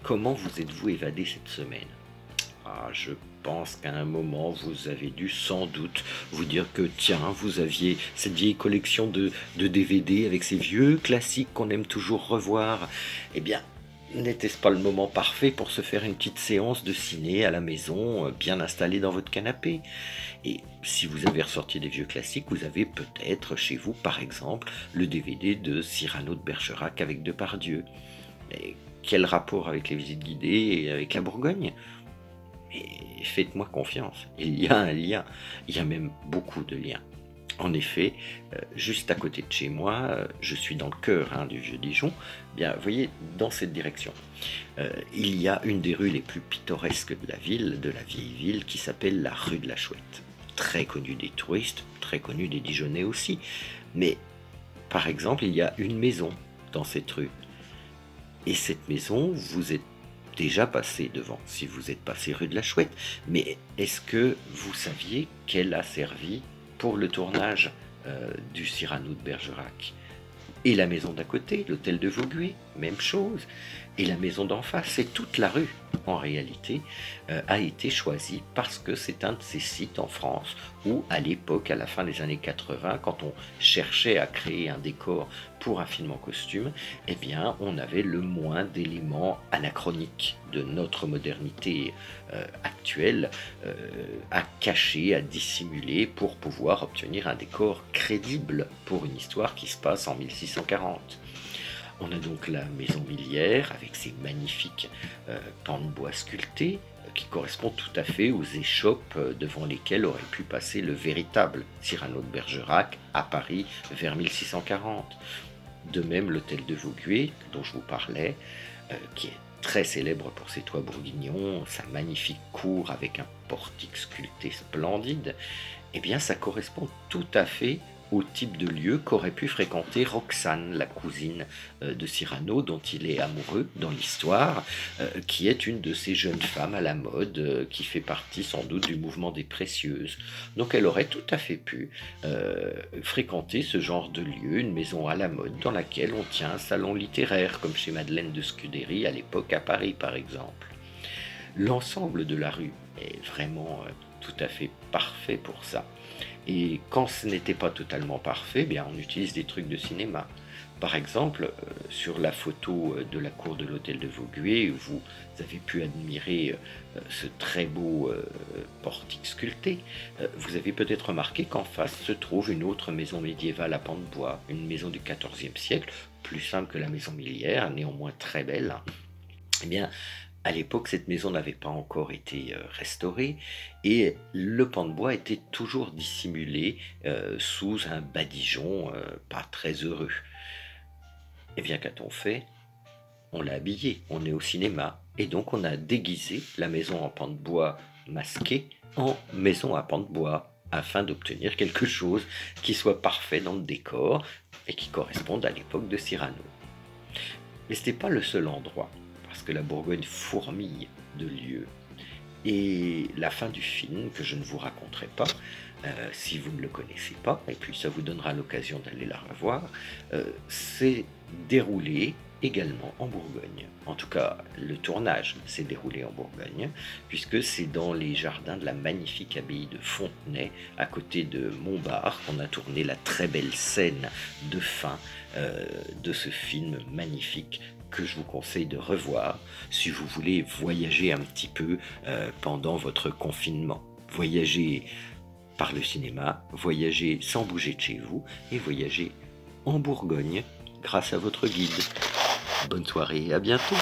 Comment vous êtes-vous évadé cette semaine? Ah, je pense qu'à un moment, vous avez dû sans doute vous dire que, tiens, vous aviez cette vieille collection de DVD avec ces vieux classiques qu'on aime toujours revoir. Eh bien, n'était-ce pas le moment parfait pour se faire une petite séance de ciné à la maison, bien installée dans votre canapé? Et si vous avez ressorti des vieux classiques, vous avez peut-être chez vous, par exemple, le DVD de Cyrano de Bergerac avec Depardieu. Mais quel rapport avec les visites guidées et avec la Bourgogne? Mais faites-moi confiance, il y a un lien, il y a même beaucoup de liens. En effet, juste à côté de chez moi, je suis dans le cœur du vieux Dijon, bien, vous voyez, dans cette direction, il y a une des rues les plus pittoresques de la ville, de la vieille ville, qui s'appelle la rue de la Chouette. Très connue des touristes, très connue des Dijonnais aussi. Mais, par exemple, il y a une maison dans cette rue. Et cette maison, vous êtes déjà passé devant, si vous êtes passé rue de la Chouette. Mais est-ce que vous saviez qu'elle a servi pour le tournage du Cyrano de Bergerac? Et la maison d'à côté, l'hôtel de Vaugué, même chose. Et la maison d'en face, et toute la rue, en réalité, a été choisie parce que c'est un de ces sites en France où, à l'époque, à la fin des années 80, quand on cherchait à créer un décor pour un film en costume, eh bien, on avait le moins d'éléments anachroniques de notre modernité actuelle à cacher, à dissimuler pour pouvoir obtenir un décor crédible pour une histoire qui se passe en 1640. On a donc la maison Millière avec ses magnifiques pans de bois sculptés qui correspondent tout à fait aux échoppes devant lesquelles aurait pu passer le véritable Cyrano de Bergerac à Paris vers 1640. De même l'hôtel de Vaugué dont je vous parlais, qui est très célèbre pour ses toits bourguignons, sa magnifique cour avec un portique sculpté splendide, eh bien ça correspond tout à fait au type de lieu qu'aurait pu fréquenter Roxane, la cousine de Cyrano, dont il est amoureux dans l'histoire, qui est une de ces jeunes femmes à la mode, qui fait partie sans doute du mouvement des précieuses. Donc elle aurait tout à fait pu fréquenter ce genre de lieu, une maison à la mode dans laquelle on tient un salon littéraire, comme chez Madeleine de Scudéry à l'époque à Paris par exemple. L'ensemble de la rue est vraiment tout à fait parfait pour ça. Et quand ce n'était pas totalement parfait, bien on utilise des trucs de cinéma. Par exemple, sur la photo de la cour de l'hôtel de Vaugué, où vous avez pu admirer ce très beau portique sculpté, vous avez peut-être remarqué qu'en face se trouve une autre maison médiévale à pans de bois, une maison du XIVe siècle, plus simple que la maison Millière, néanmoins très belle. Eh bien, à l'époque, cette maison n'avait pas encore été restaurée et le pan de bois était toujours dissimulé sous un badigeon pas très heureux. Eh bien, qu'a-t-on fait? On l'a habillé, on est au cinéma et donc on a déguisé la maison en pan de bois masquée en maison à pan de bois afin d'obtenir quelque chose qui soit parfait dans le décor et qui corresponde à l'époque de Cyrano. Mais ce n'était pas le seul endroit, parce que la Bourgogne fourmille de lieux. Et la fin du film, que je ne vous raconterai pas, si vous ne le connaissez pas, et puis ça vous donnera l'occasion d'aller la revoir, s'est déroulé également en Bourgogne. En tout cas, le tournage s'est déroulé en Bourgogne, puisque c'est dans les jardins de la magnifique abbaye de Fontenay, à côté de Montbard, qu'on a tourné la très belle scène de fin de ce film magnifique que je vous conseille de revoir si vous voulez voyager un petit peu pendant votre confinement. Voyager par le cinéma, voyager sans bouger de chez vous et voyager en Bourgogne grâce à votre guide. Bonne soirée et à bientôt.